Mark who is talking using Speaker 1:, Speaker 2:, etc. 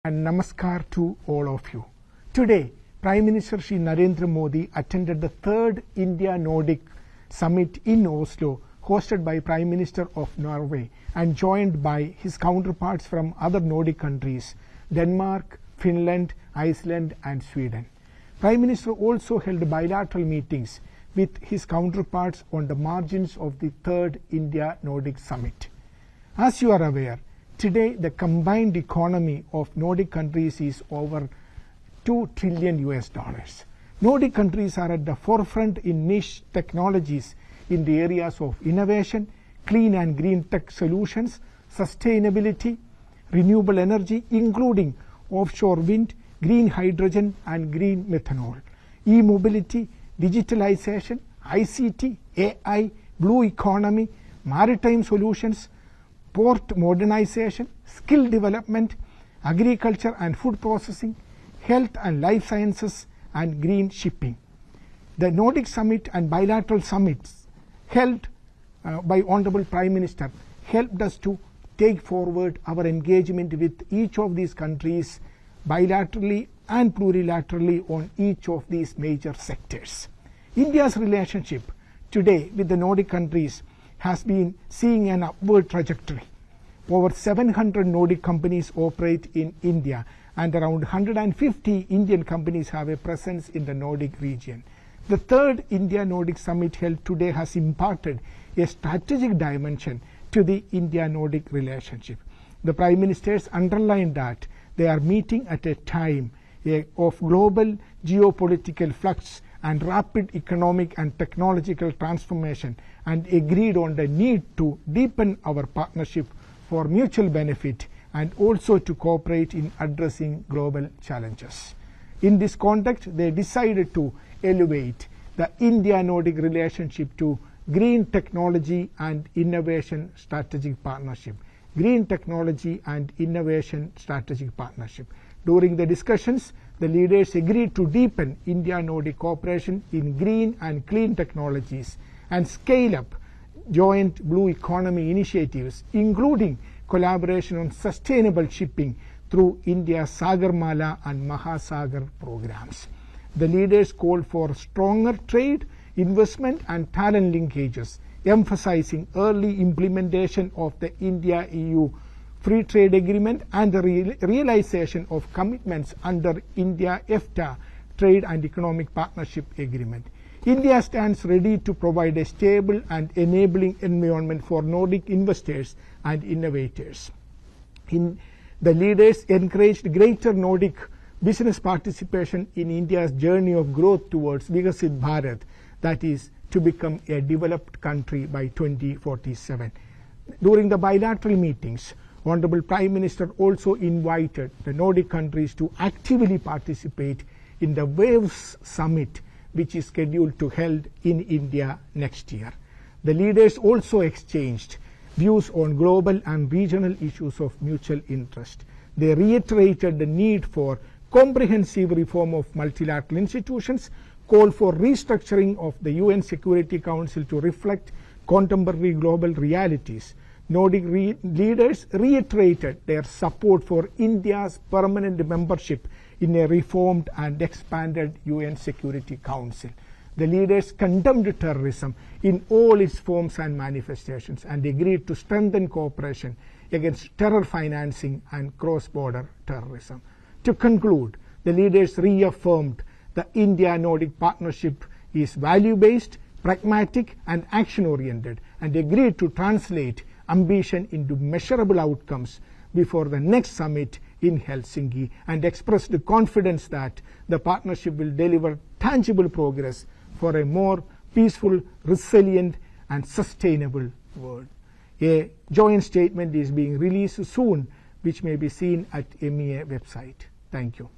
Speaker 1: And namaskar to all of you. Today, Prime Minister Shri Narendra Modi attended the third India-Nordic summit in Oslo, hosted by Prime Minister of Norway and joined by his counterparts from other Nordic countries, Denmark, Finland, Iceland and Sweden. Prime Minister also held bilateral meetings with his counterparts on the margins of the third India-Nordic summit. As you are aware, today, the combined economy of Nordic countries is over $2 trillion. Nordic countries are at the forefront in niche technologies in the areas of innovation, clean and green tech solutions, sustainability, renewable energy, including offshore wind, green hydrogen and green methanol, e-mobility, digitalization, ICT, AI, blue economy, maritime solutions, port modernization, skill development, agriculture and food processing, health and life sciences, and green shipping. The Nordic Summit and bilateral summits held by Honorable Prime Minister helped us to take forward our engagement with each of these countries bilaterally and plurilaterally on each of these major sectors. India's relationship today with the Nordic countries has been seeing an upward trajectory. Over 700 Nordic companies operate in India, and around 150 Indian companies have a presence in the Nordic region. The third India-Nordic summit held today has imparted a strategic dimension to the India-Nordic relationship. The Prime Ministers underlined that they are meeting at a time of global geopolitical flux and rapid economic and technological transformation, and agreed on the need to deepen our partnership for mutual benefit and also to cooperate in addressing global challenges. In this context, they decided to elevate the India-Nordic relationship to Green Technology and Innovation Strategic Partnership. Green Technology and Innovation Strategic Partnership. During the discussions, the leaders agreed to deepen India-Nordic cooperation in green and clean technologies and scale up joint blue economy initiatives, including collaboration on sustainable shipping through India's Sagarmala and Mahasagar programs. The leaders called for stronger trade, investment and talent linkages, emphasizing early implementation of the India-EU Free Trade Agreement and the realization of commitments under India-EFTA Trade and Economic Partnership Agreement. India stands ready to provide a stable and enabling environment for Nordic investors and innovators. The leaders encouraged greater Nordic business participation in India's journey of growth towards Vikasit Bharat, that is, to become a developed country by 2047. During the bilateral meetings, Honorable Prime Minister also invited the Nordic countries to actively participate in the WAVES Summit, which is scheduled to held in India next year. The leaders also exchanged views on global and regional issues of mutual interest. They reiterated the need for comprehensive reform of multilateral institutions, called for restructuring of the UN Security Council to reflect contemporary global realities. Nordic leaders reiterated their support for India's permanent membership in a reformed and expanded UN Security Council. The leaders condemned terrorism in all its forms and manifestations and agreed to strengthen cooperation against terror financing and cross-border terrorism. To conclude, the leaders reaffirmed the India-Nordic partnership is value-based, pragmatic and action-oriented, and agreed to translate ambition into measurable outcomes before the next summit in Helsinki, and expressed the confidence that the partnership will deliver tangible progress for a more peaceful, resilient and sustainable world. A joint statement is being released soon, which may be seen at MEA website. Thank you.